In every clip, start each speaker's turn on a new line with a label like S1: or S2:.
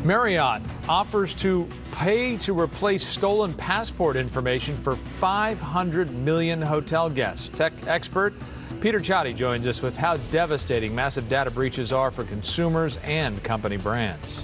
S1: Marriott offers to pay to replace stolen passport information for 500 million hotel guests. Tech expert Peter Csathy joins us with how devastating massive data breaches are for consumers and company brands.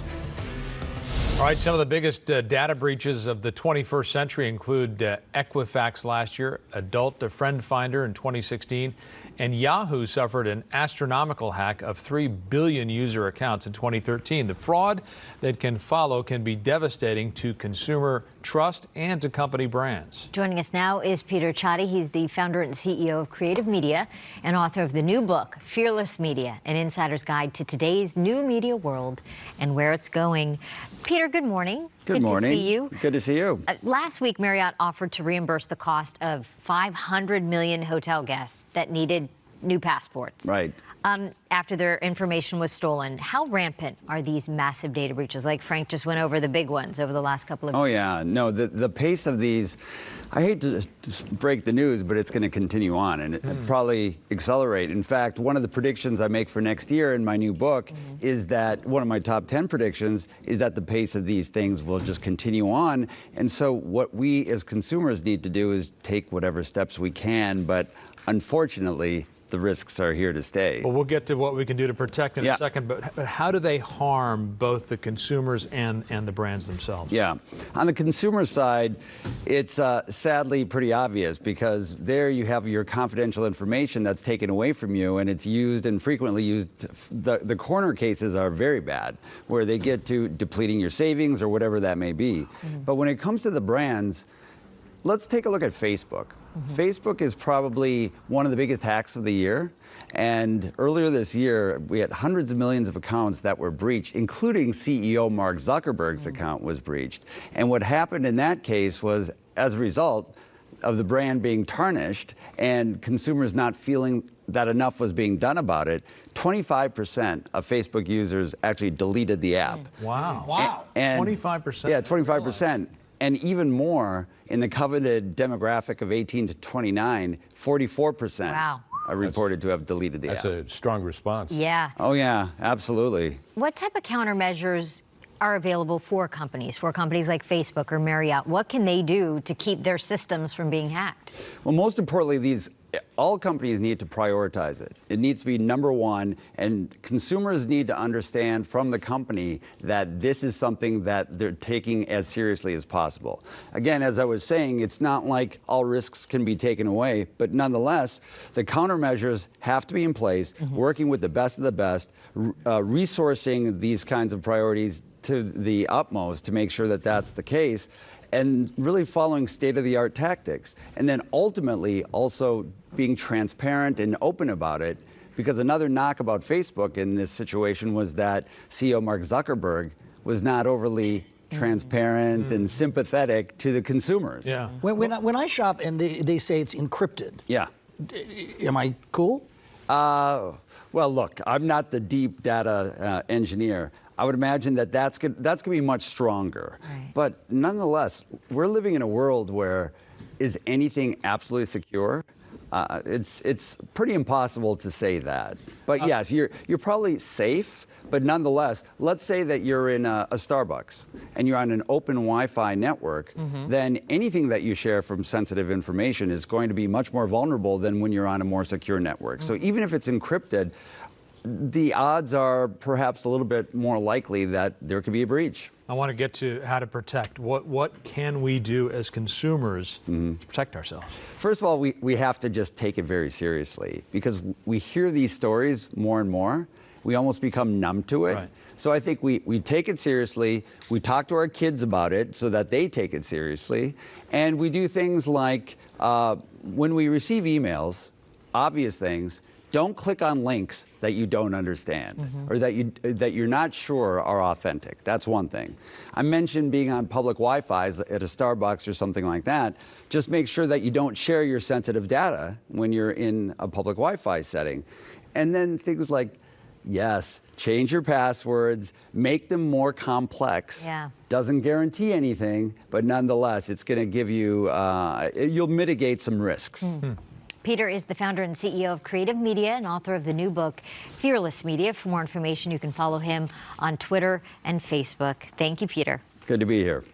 S1: All right, some of the biggest data breaches of the 21st century include Equifax last year, Adult Friend Finder in 2016, and Yahoo suffered an astronomical hack of 3 billion user accounts in 2013. The fraud that can follow can be devastating to consumer trust and to company brands.
S2: Joining us now is Peter Csathy. He's the founder and CEO of Creative Media and author of the new book, Fearless Media, an insider's guide to today's new media world and where it's going. Peter, good morning.
S3: Good morning.
S2: Good to see you.
S3: Good to see you.
S2: Last week, Marriott offered to reimburse the cost of 500 million hotel guests that needed new passports.
S3: Right.
S2: After their information was stolen. How rampant are these massive data breaches? Like Frank just went over the big ones over the last couple of years.
S3: Oh, yeah. No, the pace of these, I hate to break the news, but it's going to continue on and it probably accelerate. In fact, one of the predictions I make for next year in my new book is that one of my top 10 predictions is that the pace of these things will just continue on. And so what we as consumers need to do is take whatever steps we can. But unfortunately, the risks are here to stay.
S1: Well, we'll get to what we can do to protect in a second, but how do they harm both the consumers and the brands themselves?
S3: Yeah. On the consumer side, it's sadly pretty obvious because there you have your confidential information that's taken away from you and it's used and frequently used. The corner cases are very bad where they get to depleting your savings or whatever that may be. But when it comes to the brands, let's take a look at Facebook. Facebook is probably one of the biggest hacks of the year. And earlier this year, we had hundreds of millions of accounts that were breached, including CEO Mark Zuckerberg's account was breached. And what happened in that case was, as a result of the brand being tarnished and consumers not feeling that enough was being done about it, 25% of Facebook users actually deleted the app.
S1: Wow.
S3: Wow. And
S1: 25%?
S3: Yeah, 25%. And even more, in the coveted demographic of 18 to 29, 44% are reported to have deleted the app.
S4: That's a strong response.
S2: Yeah.
S3: Oh, yeah, absolutely.
S2: What type of countermeasures are available for companies like Facebook or Marriott? What can they do to keep their systems from being hacked?
S3: Well, most importantly, all companies need to prioritize it. It needs to be number one, and consumers need to understand from the company that this is something that they're taking as seriously as possible. Again, as I was saying, it's not like all risks can be taken away, but nonetheless, the countermeasures have to be in place, working with the best of the best, resourcing these kinds of priorities to the utmost to make sure that that's the case, and really following state-of-the-art tactics. And then ultimately also being transparent and open about it, because another knock about Facebook in this situation was that CEO Mark Zuckerberg was not overly transparent and sympathetic to the consumers.
S1: Yeah.
S5: When I shop and they say it's encrypted,
S3: Yeah.
S5: Am I cool?
S3: Well, look, I'm not the deep data engineer. I would imagine that that's going to be much stronger.
S2: Right.
S3: But nonetheless, we're living in a world where is anything absolutely secure? It's pretty impossible to say that. But yes, you're probably safe. But nonetheless, let's say that you're in a Starbucks and you're on an open Wi-Fi network, then anything that you share from sensitive information is going to be much more vulnerable than when you're on a more secure network. So even if it's encrypted, the odds are perhaps a little bit more likely that there could be a breach.
S1: I want to get to how to protect. What can we do as consumers to protect ourselves?
S3: First of all, we have to just take it very seriously because we hear these stories more and more. We almost become numb to it. Right. So I think we take it seriously. We talk to our kids about it so that they take it seriously. And we do things like when we receive emails, obvious things, don't click on links that you don't understand or that you're not sure are authentic. That's one thing. I mentioned being on public Wi-Fi's at a Starbucks or something like that. Just make sure that you don't share your sensitive data when you're in a public Wi-Fi setting. And then things like, yes, change your passwords, make them more complex.
S2: Yeah.
S3: Doesn't guarantee anything, but nonetheless, it's going to give you, you'll mitigate some risks.
S2: Peter is the founder and CEO of Creative Media and author of the new book, Fearless Media. For more information, you can follow him on Twitter and Facebook. Thank you, Peter.
S3: Good to be here.